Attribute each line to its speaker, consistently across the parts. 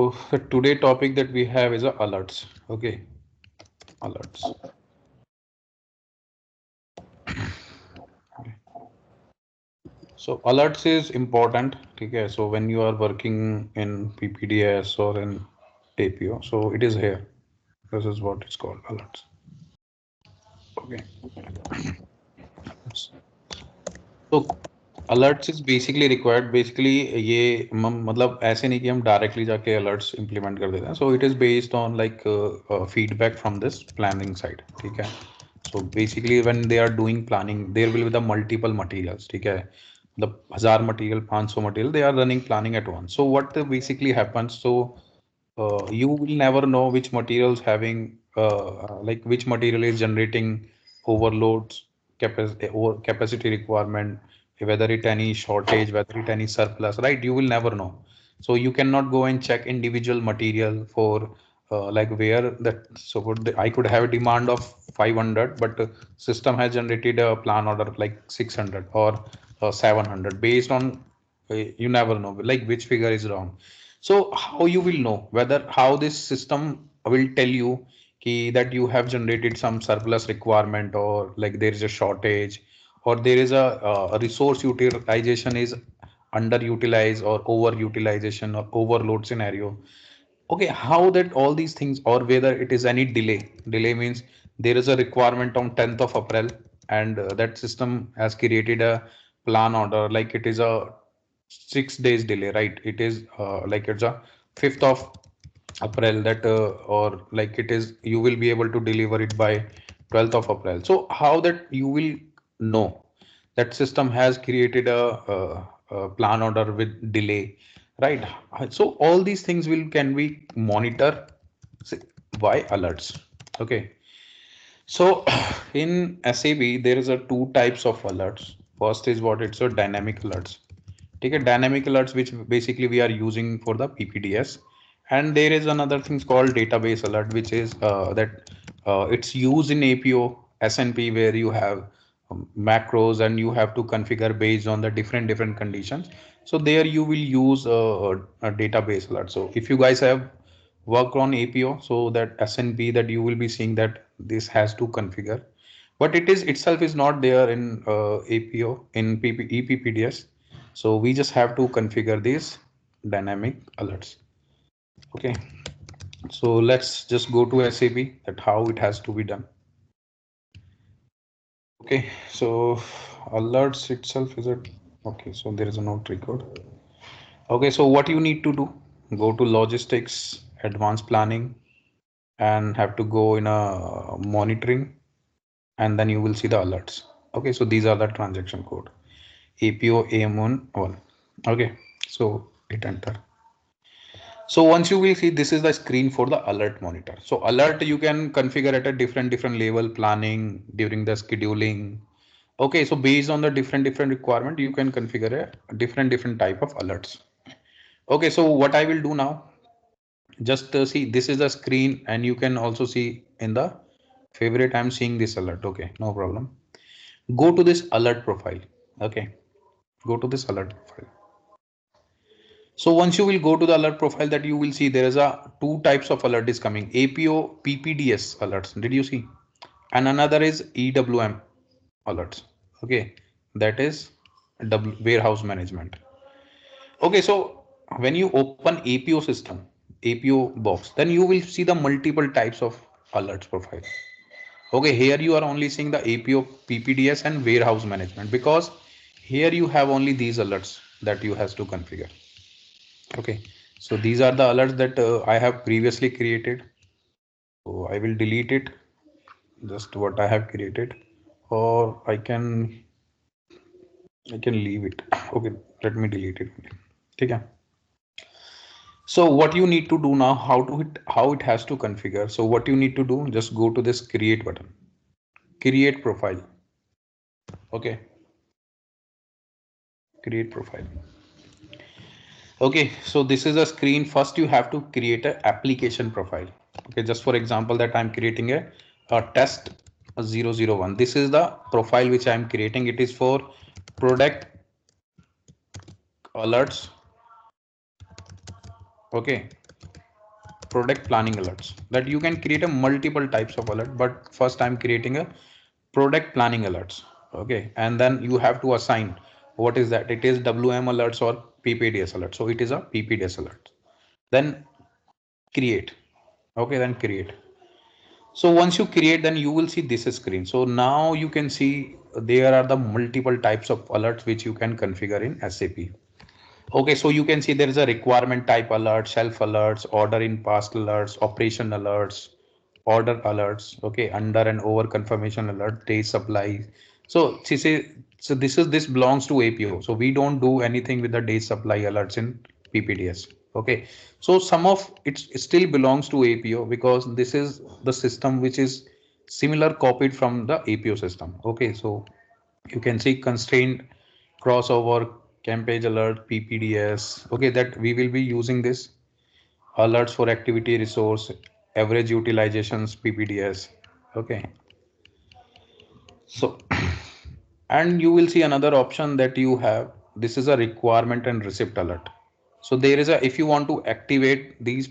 Speaker 1: So the today topic that we have is alerts. Okay, alerts. Okay. So alerts is important. Okay, so when you are working in PPDS or in APO, so it is here. This is what it's called, alerts. Okay. So alerts is basically required. Basically ये मतलब ऐसे नहीं कि हम directly जाके alerts implement कर देते हैं. So it is based on like feedback from this planning side. ठीक है. So basically when they are doing planning, there will be the multiple materials. ठीक है. The 1000 material, 500 material, they are running planning at once. So what basically happens? So you will never know which materials having like which material is generating overloads, capacity requirement, whether it any shortage, whether it any surplus, right? You will never know. So you cannot go and check individual material for like where that. So I could have a demand of 500, but system has generated a plan order like 600 or 700 based on you never know like which figure is wrong. So how you will know whether how this system will tell you that you have generated some surplus requirement or like there is a shortage or there is a resource utilization is underutilized or overutilization or overload scenario. Okay, how that all these things or whether it is any delay. Delay means there is a requirement on 10th of April and that system has created a plan order like it is a 6 days delay, right? It is like it's a 5th of April that or like it is you will be able to deliver it by 12th of April. So how that you will know that system has created a plan order with delay, right? So all these things will can be monitor by alerts. Okay. So in SAP there is a two types of alerts. First is what it's a dynamic alerts. Take a dynamic alerts which basically we are using for the PPDS, and there is another thing called database alert which is that it's used in APO SNP where you have macros and you have to configure based on the different conditions. So there you will use a database alert. So if you guys have worked on APO, so that SNP that you will be seeing that this has to configure, but it is itself is not there in APO in EPPDS. So we just have to configure these dynamic alerts. Okay, so let's just go to SAP that how it has to be done. Okay, so alerts itself is a okay. So there is a no triggered. Okay, so what you need to do? Go to logistics, advanced planning, and have to go in a monitoring, and then you will see the alerts. Okay, so these are the transaction code. APO AM1 all. Okay, so hit enter. So once you will see this is the screen for the alert monitor. So alert you can configure at a different level planning during the scheduling. Okay, so based on the different requirement you can configure a different type of alerts. Okay, so what I will do now, just see this is the screen and you can also see in the favorite I'm seeing this alert. Okay, no problem. Go to this alert profile. Okay, go to this alert profile. So once you will go to the alert profile that you will see there is a two types of alert is coming APO PPDS alerts. Did you see? And another is EWM alerts. Okay, that is warehouse management. Okay, so when you open APO system, APO box, then you will see the multiple types of alerts profile. Okay, here you are only seeing the APO PPDS and warehouse management because here you have only these alerts that you has to configure. Okay, so these are the alerts that I have previously created. So I will delete it, just what I have created, or I can leave it. Okay, let me delete it. Okay. So what you need to do now, how it has to configure. So what you need to do, just go to this create button, create profile. Okay, create profile. Okay, so this is a screen. First you have to create an application profile. Okay, just for example that I'm creating a test 001. This is the profile which I'm creating. It is for product alerts. Okay, product planning alerts, that you can create a multiple types of alert, but first I'm creating a product planning alerts. Okay, and then you have to assign what is that, it is WM alerts or PPDS alert. So it is a PPDS alert. Then create. Okay, then create. So once you create, then you will see this screen. So now you can see there are the multiple types of alerts which you can configure in SAP. Okay, so you can see there is a requirement type alert, shelf alerts, order in past alerts, operation alerts, order alerts, okay, under and over confirmation alert, day supply. So this belongs to APO. So we don't do anything with the day supply alerts in PPDS. Okay, so some of it still belongs to APO because this is the system which is similar copied from the APO system. Okay, so you can see constraint crossover campaign alert PPDS. Okay, that we will be using this alerts for activity resource average utilizations PPDS. Okay, so and you will see another option that you have, this is a requirement and receipt alert. So there is a, if you want to activate these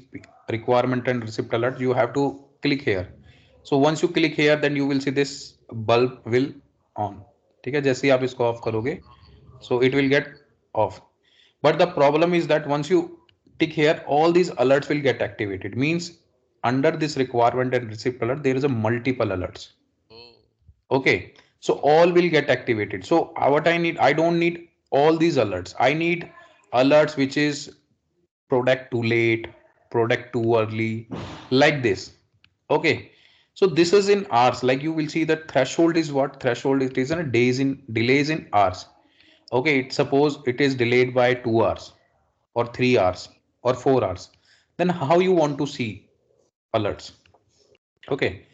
Speaker 1: requirement and receipt alert, you have to click here. So once you click here, then you will see this bulb will on. ठीक है, जैसे ही आप इसको of करोगे, so it will get off. But the problem is that once you tick here, all these alerts will get activated. Means under this requirement and receipt alert, there is a multiple alerts. Okay, so all will get activated. So what I need, I don't need all these alerts. I need alerts which is product too late, product too early, like this. Okay, so this is in hours. Like you will see that threshold is what? Threshold it is in days, in delays in hours. Okay, suppose it is delayed by 2 hours or 3 hours or 4 hours. Then how you want to see alerts? Okay,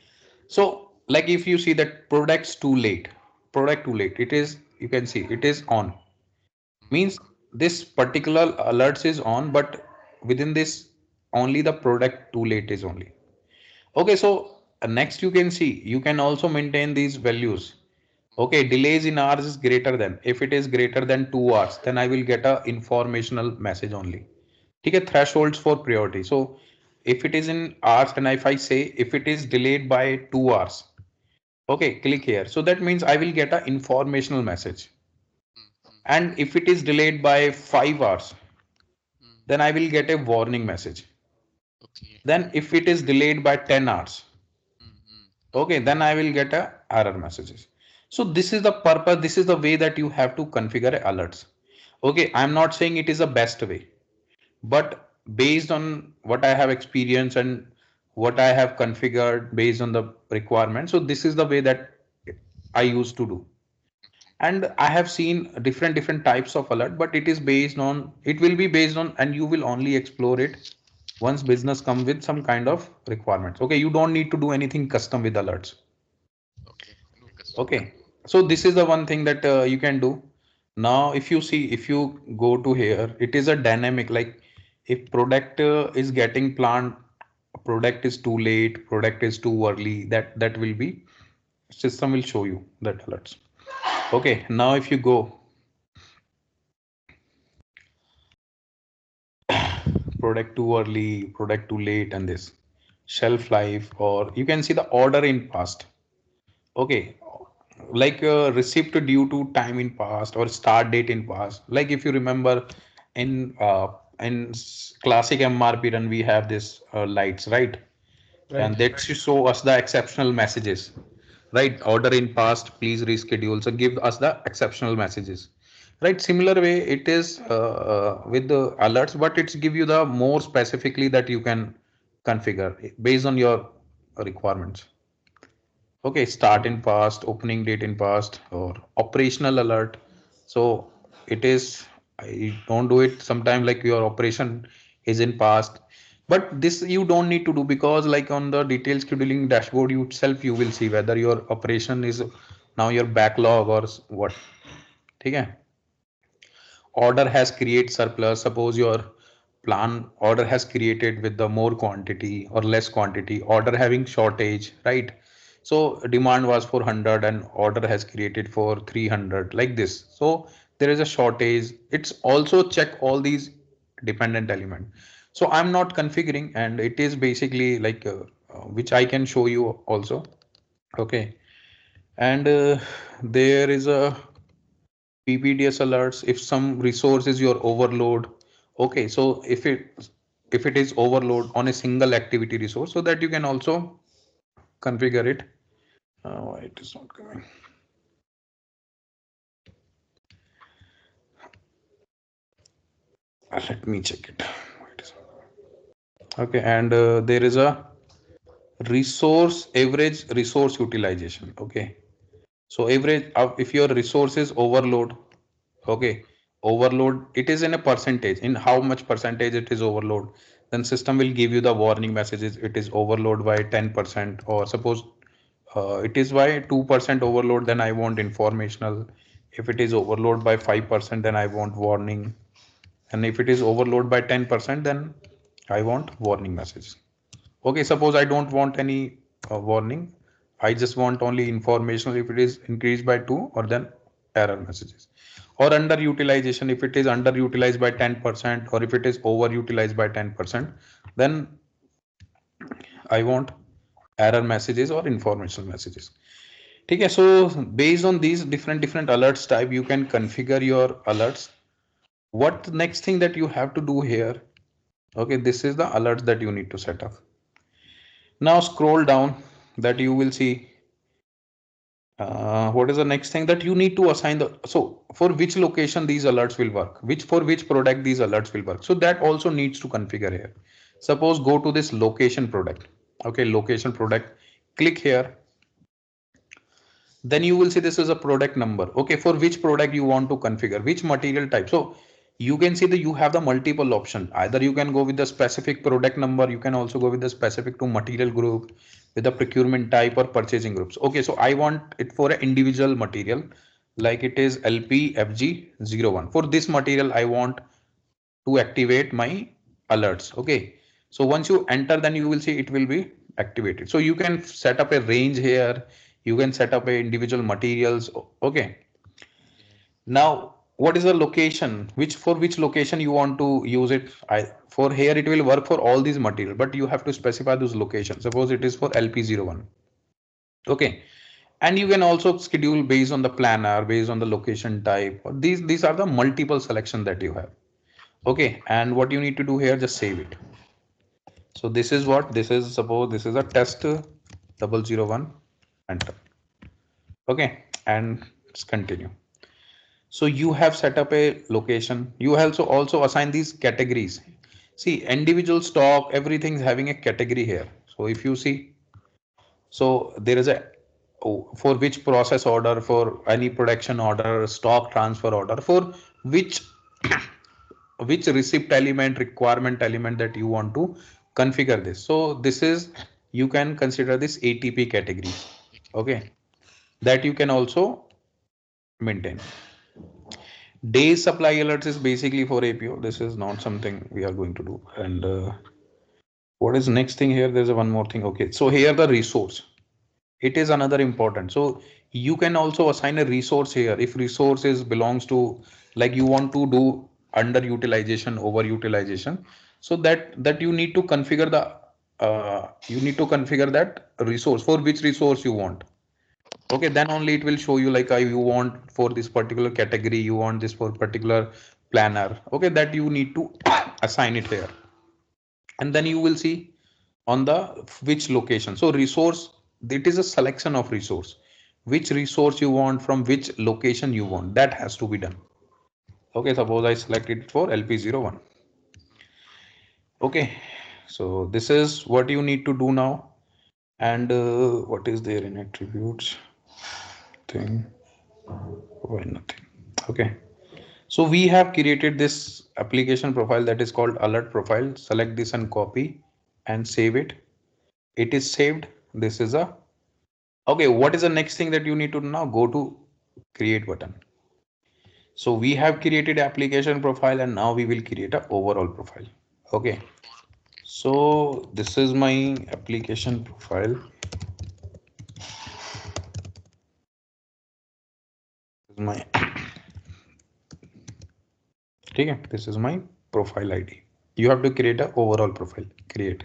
Speaker 1: so like if you see that product too late, it is, you can see it is on. Means this particular alerts is on, but within this only the product too late is only. Okay, so next you can see, you can also maintain these values. Okay, delays in hours is greater than. If it is greater than 2 hours, then I will get a informational message only. Okay, thresholds for priority. So if it is in hours, and if I say if it is delayed by 2 hours, okay, click here. So that means I will get a informational message. And if it is delayed by 5 hours, then I will get a warning message. Then if it is delayed by 10 hours, okay, then I will get a error messages. So this is the purpose, this is the way that you have to configure alerts. Okay, I'm not saying it is the best way, but based on what I have experienced and what I have configured based on the requirement, so this is the way that I used to do. And I have seen different types of alert, but it is based on, it will be based on, and you will only explore it once business come with some kind of requirements. Okay, you don't need to do anything custom with alerts. Okay, so this is the one thing that you can do. Now if you see, if you go to here, it is a dynamic, like if product is getting planned, product is too late, product is too early, that will be, system will show you that alerts. Okay, now if you go product too early, product too late, and this shelf life, or you can see the order in past. Okay, like receipt due to time in past or start date in past. Like if you remember in classic MRP run, we have this lights, right? And
Speaker 2: Right.
Speaker 1: that should show us the exceptional messages, right? Order in past, please reschedule. So give us the exceptional messages, right? Similar way it is with the alerts, but it's give you the more specifically that you can configure based on your requirements. Okay, start in past, opening date in past, or operational alert. So it is, I don't do it sometime, like your operation is in past, but this you don't need to do, because like on the detailed scheduling dashboard you itself, you will see whether your operation is now your backlog or what. Okay, order has create surplus. Suppose your plan order has created with the more quantity or less quantity, order having shortage, right? So demand was for 100 and order has created for 300, like this. So there is a shortage. It's also check all these dependent element. So I'm not configuring, and it is basically like which I can show you also. Okay, and there is a PPDS alerts if some resource is your overload. Okay, so if it is overload on a single activity resource, so that you can also configure it. Why it is not coming? Let me check it. Okay, and there is a resource average resource utilization. Okay, so average if your resource is overload. Okay, overload, it is in a percentage, in how much percentage it is overload. Then system will give you the warning messages. It is overload by 10%, or suppose it is by 2% overload, then I want informational. If it is overload by 5%, then I want warning. And if it is overload by 10%, then I want warning message. Okay, suppose I don't want any warning. I just want only informational if it is increased by 2, or then error messages. Or underutilization, if it is underutilized by 10%, or if it is overutilized by 10%, then I want error messages or informational messages. Okay, so based on these different alerts type, you can configure your alerts. What next thing that you have to do here? Okay, this is the alerts that you need to set up. Now scroll down, that you will see what is the next thing that you need to assign the, so for which location these alerts will work, which for which product these alerts will work. So that also needs to configure here. Suppose go to this location product. Okay, location product, click here. Then you will see this is a product number. Okay, for which product you want to configure, which material type. So you can see that you have the multiple option. Either you can go with the specific product number, you can also go with the specific to material group, with the procurement type or purchasing groups. Okay, so I want it for an individual material, like it is LPFG01. For this material I want to activate my alerts. Okay, so once you enter, then you will see it will be activated. So you can set up a range here, you can set up a individual materials. Okay, now what is the location, which for which location you want to use it. For here it will work for all these material, but you have to specify those locations. Suppose it is for LP01. Okay, and you can also schedule based on the planner, based on the location type. These are the multiple selection that you have. Okay, and what you need to do here, just save it. So this is what this is. Suppose this is a test 001, enter. Okay, and let's continue. So you have set up a location. You also assign these categories. See, individual stock, everything's having a category here. So if you see, so there is a, oh, for which process order, for any production order, stock transfer order, for which which receipt element, requirement element that you want to configure this. So this is, you can consider this ATP category. Okay, that you can also maintain. Day supply alerts is basically for APO. This is not something we are going to do. And what is next thing here? There's a one more thing. Okay, so here the resource, it is another important. So you can also assign a resource here. If resources belongs to, like you want to do underutilization, overutilization, so that you need to configure the you need to configure that resource, for which resource you want. Okay, then only it will show you like you want for this particular category, you want this for particular planner. Okay, that you need to assign it here, and then you will see on the which location. So resource, it is a selection of resource, which resource you want from which location you want, that has to be done. Okay, suppose I select it for LP01. Okay, so this is what you need to do now. And what is there in attributes thing? Why nothing? Okay, so we have created this application profile that is called alert profile. Select this and copy and save it. It is saved. This is a, okay, what is the next thing that you need to now go to create button. So we have created application profile, and now we will create a overall profile. Okay, so this is my application profile. This is my okay, this is my profile ID. You have to create a overall profile. Create.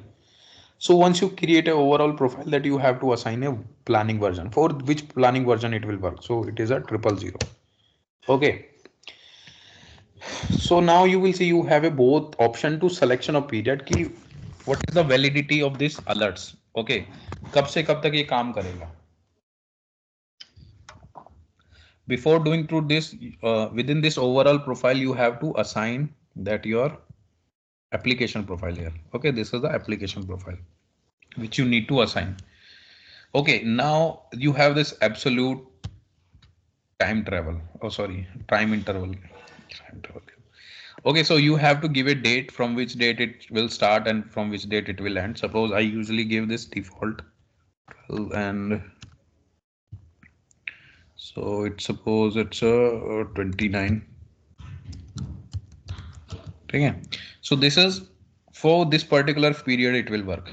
Speaker 1: So once you create a overall profile, that you have to assign a planning version. For which planning version it will work. So it is a 000. Okay. So now you will see you have a both option to selection of period ki what is the validity of this alerts. Okay. कब से कब तक ये काम करेगा. Before doing through this, within this overall profile, you have to assign that your application profile here. Okay, this is the application profile which you need to assign. Okay, now you have this absolute time travel. Oh, sorry, time interval. Time interval. Okay, so you have to give a date from which date it will start and from which date it will end. Suppose I usually give this default and so it's suppose it's a 29. Okay, so this is for this particular period it will work.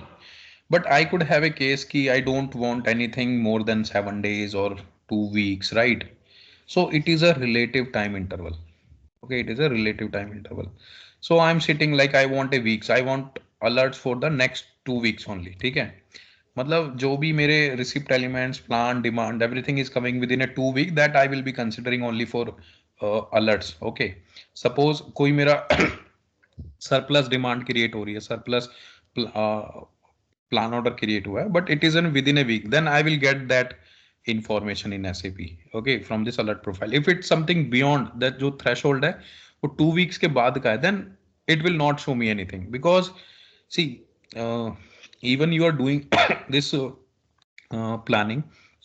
Speaker 1: But I could have a case key I don't want anything more than 7 days or 2 weeks, right? So it is a relative time interval. Okay, it is a relative time interval. So I'm sitting like I want a weeks. I want alerts for the next 2 weeks only. ठीक है मतलब जो भी मेरे receipt elements, plan, demand, everything is coming within a 2 week that I will be considering only for alerts. Okay, suppose कोई मेरा surplus demand create हो रही है सरप्लस प्लान ऑर्डर क्रिएट हुआ है but it is in within a week then I will get that information in SAP okay from this alert profile if it's something beyond that जो threshold है वो 2 weeks के बाद का है then it will not show me anything because see even you are doing this planning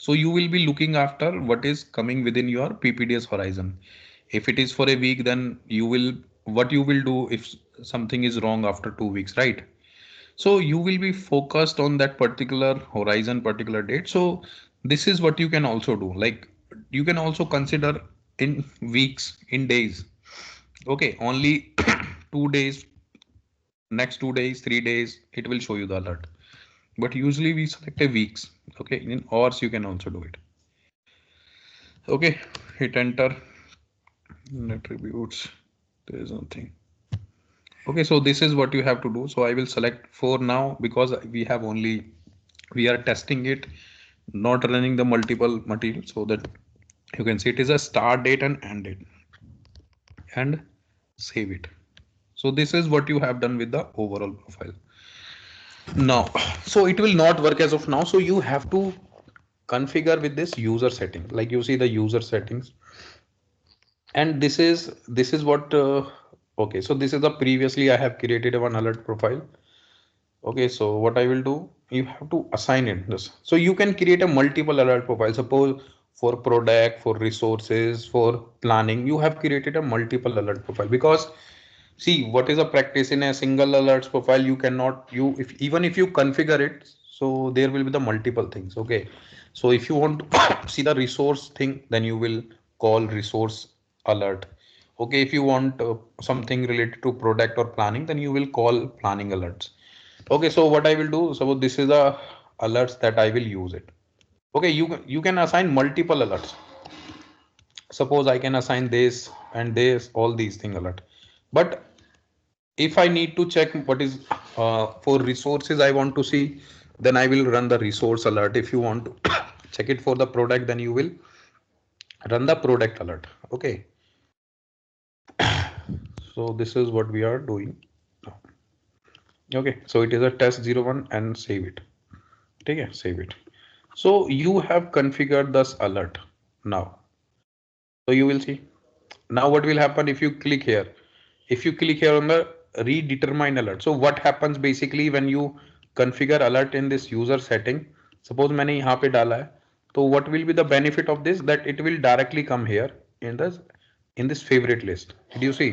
Speaker 1: so you will be looking after what is coming within your ppds horizon if it is for a week then you will what you will do if something is wrong after 2 weeks right so you will be focused on that particular horizon particular date so this is what you can also do like you can also consider in weeks in days okay only 2 days next 2 days 3 days it will show you the alert but usually we select a weeks okay in hours you can also do it okay hit enter attributes there is nothing okay so this is what you have to do so I will select for now because we have only we are testing it not running the multiple material so that you can see it is a start date and end date and save it so this is what you have done with the overall profile now so it will not work as of now so you have to configure with this user setting like you see the user settings and this is what okay so this is the previously I have created one alert profile okay so what I will do you have to assign it this so you can create a multiple alert profile suppose for product for resources for planning you have created a multiple alert profile because see what is a practice in a single alerts profile you cannot you if even if you configure it so there will be the multiple things okay so if you want to see the resource thing then you will call resource alert okay if you want something related to product or planning then you will call planning alerts okay so what I will do so this is the alerts that I will use it okay you can assign multiple alerts suppose I can assign this and this all these thing alert but if I need to check what is for resources I want to see then I will run the resource alert if you want to check it for the product then you will run the product alert okay so this is what we are doing okay so it is a test 01 and save it okay save it so you have configured this alert now so you will see now what will happen if you click here if you click here on the redetermine alert so what happens basically when you configure alert in this user setting suppose मैंने यहाँ पे डाला है तो what will be the benefit of this that it will directly come here in this favorite list did you see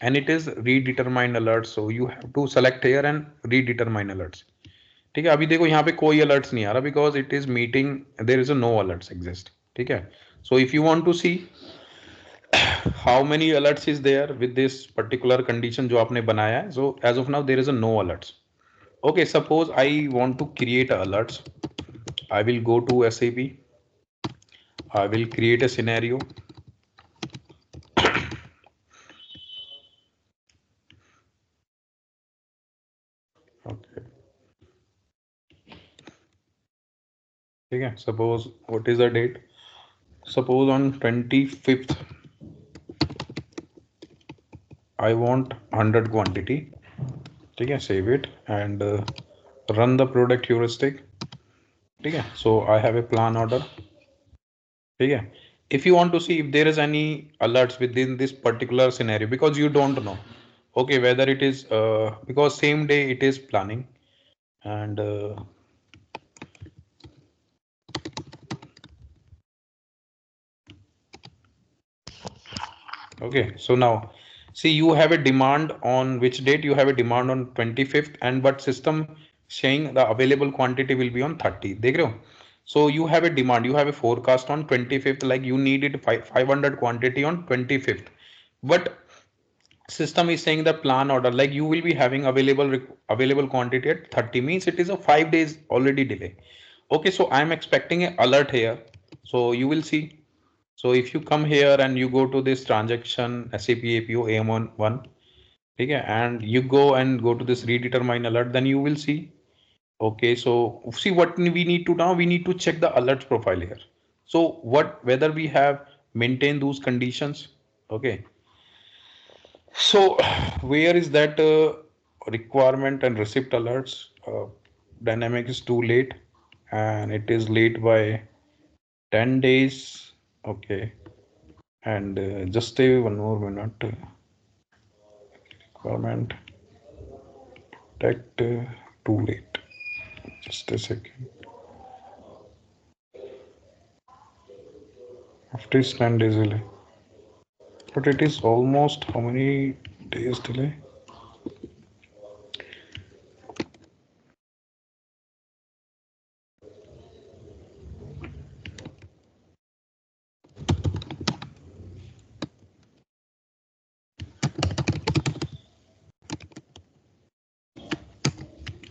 Speaker 1: and it is redetermine alert so you have to select here and redetermine alerts ठीक है अभी देखो यहाँ पे कोई alerts नहीं आ रहा because it is meeting there is a no alerts exist ठीक है so if you want to see how many alerts is there with this particular condition जो आपने बनाया है so as of now there is a no alerts okay suppose I want to create a alerts I will go to SAP I will create a scenario ठीक है, suppose what is the date? Suppose on 25th I want 100 quantity. ठीक है, save it and run the product heuristic. ठीक है, so I have a plan order. ठीक है, if you want to see if there is any alerts within this particular scenario, because you don't know, okay, whether it is because same day it is planning and okay, so now see, you have a demand on which date? You have a demand on 25th, and but system saying the available quantity will be on 30. देख रहे हो? So you have a demand, you have a forecast on 25th, like you needed 500 quantity on 25th, but system is saying the plan order like you will be having available quantity at 30, means it is a 5 days already delay. Okay, so I am expecting an alert here. So you will see, so if you come here and you go to this transaction SAP APO AM1, okay, and you go to this redetermine alert, then you will see. Okay, so see what we need to now, we need to check the alerts profile here. So what, whether we have maintained those conditions. Okay, so where is that requirement and receipt alerts? Dynamic is too late, and it is late by 10 days. Okay, and just stay one more minute. Requirement protect too late. Just a second. After is 10 days delay, but it is almost how many days delay?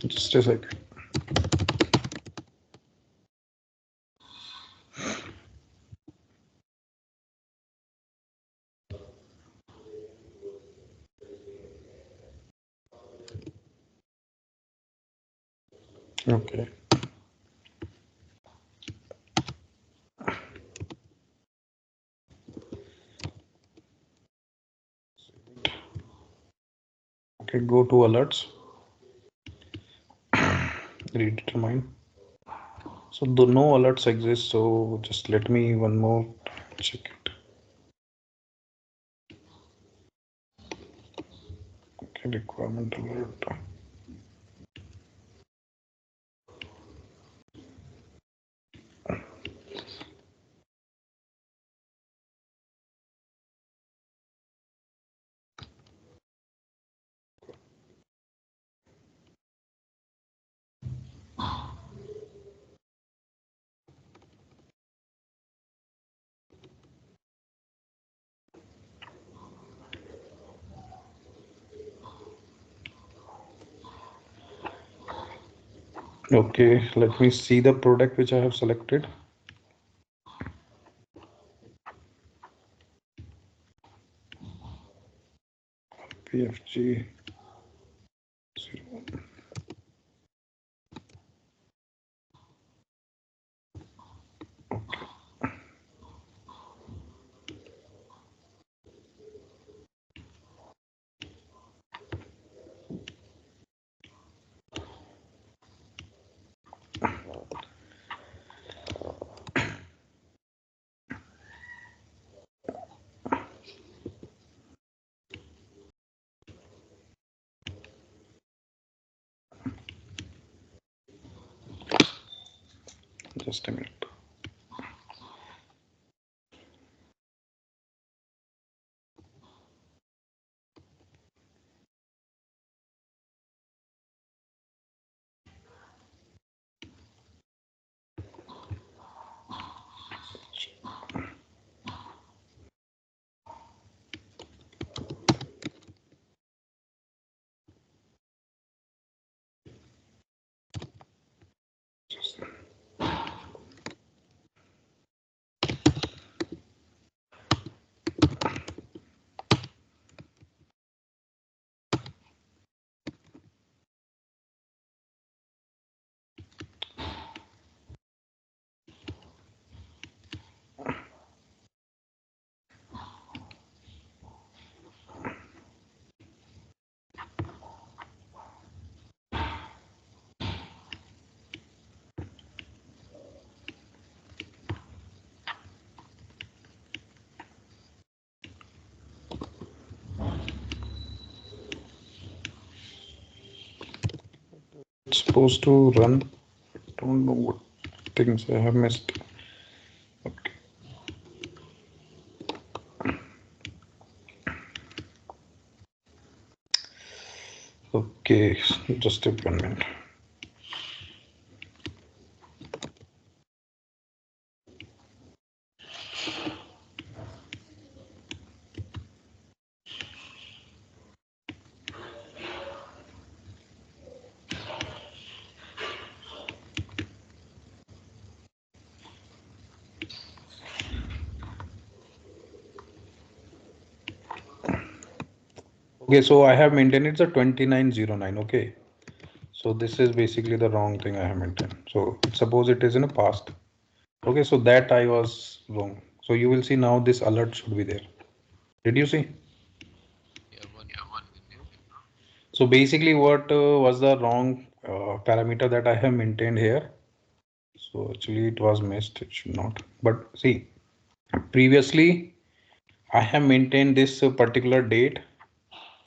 Speaker 1: Just a second. Okay. Okay, go to alerts, redetermine. So the no alerts exist. So just let me one more time check it. Okay, requirement alert. Okay, let me see the product which I have selected. PFG 0. Just a minute. It's supposed to run. Don't know what things I have missed. Okay. Okay, just a 1 minute. Okay, so I have maintained it's a 2909. Okay, so this is basically the wrong thing I have maintained. So suppose it is in a past. Okay, so that I was wrong. So you will see now this alert should be there. Did you see?
Speaker 2: Yeah, one second now.
Speaker 1: So basically what was the wrong parameter that I have maintained here? So actually it was missed, it should not. But see, previously I have maintained this particular date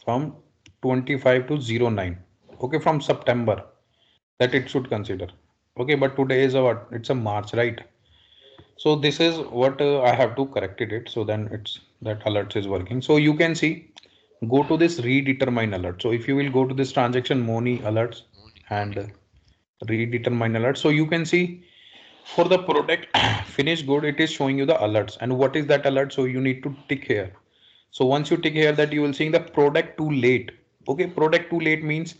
Speaker 1: from 25 to 09. Okay, from September that it should consider. Okay, but today is a what? It's a March, right? So this is what I have to corrected it. So then it's that alert is working. So you can see, go to this redetermine alert. So if you will go to this transaction money alerts
Speaker 2: Morning.
Speaker 1: and redetermine alert. So you can see for the product finished good, it is showing you the alerts. And what is that alert? So you need to tick here. So once you tick here that you will see the product too late. Okay, product too late means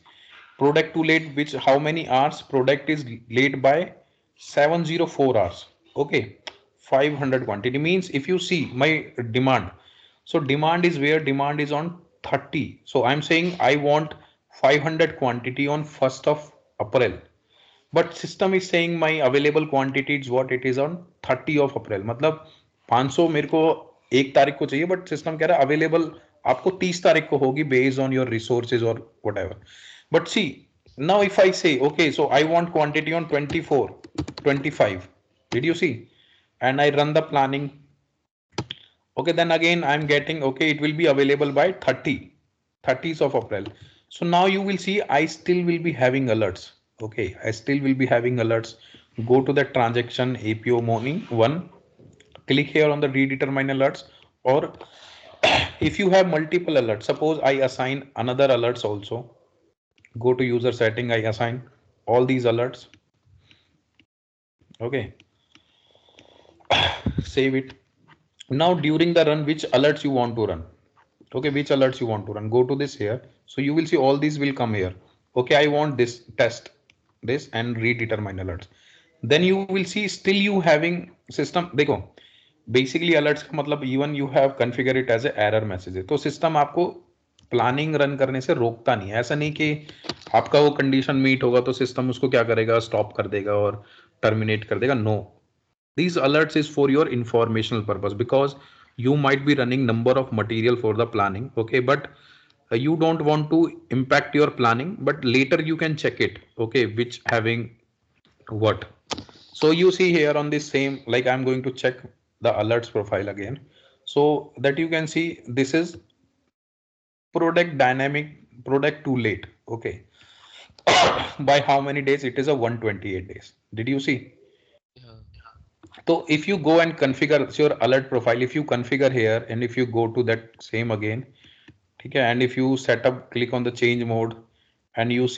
Speaker 1: product too late, which how many hours product is late by 704 hours. Okay, 500 quantity means if you see my demand, so demand is where demand is on 30. So I'm saying I want 500 quantity on 1st of April, but system is saying my available quantity is what it is on 30 of April. मतलब 500 मेरे को 1 तारीख को चाहिए, but system कह रहा है available आपको 30 तारीख को होगी based on your resources or whatever. But see, now if I say okay, so I want quantity on 24 25, did you see, and I run the planning. Okay, then again I'm getting okay, it will be available by 30th of April. So now you will see I still will be having alerts. Okay, I still will be having alerts. Go to the transaction APO morning one, click here on the redetermine alerts, or if you have multiple alerts, suppose I assign another alerts also, go to user setting, I assign all these alerts. Okay, save it. Now during the run, which alerts you want to run? Okay, which alerts you want to run? Go to this here. So you will see all these will come here. Okay, I want this test this and redetermine alerts. Then you will see still you having system. देखो basically alerts का मतलब even you have configure it as a error message है, तो system आपको planning run करने से रोकता नहीं है. ऐसा नहीं कि आपका वो कंडीशन मीट होगा तो सिस्टम उसको क्या करेगा, स्टॉप कर देगा और टर्मिनेट कर देगा. No, these alerts is for your informational purpose because you might be running number of material for the planning. Okay, but you don't want to impact your planning, but later you can check it. Okay, which having what. So you see here on this same, like I'm going to check the alerts profile again, so that you can see this is product dynamic, product too late. Okay, by how many days? It is a 128 days. Did you see?
Speaker 2: Yeah.
Speaker 1: So if you go and configure your alert profile, if you configure here and if you go to that same again, okay, and if you set up, click on the change mode and you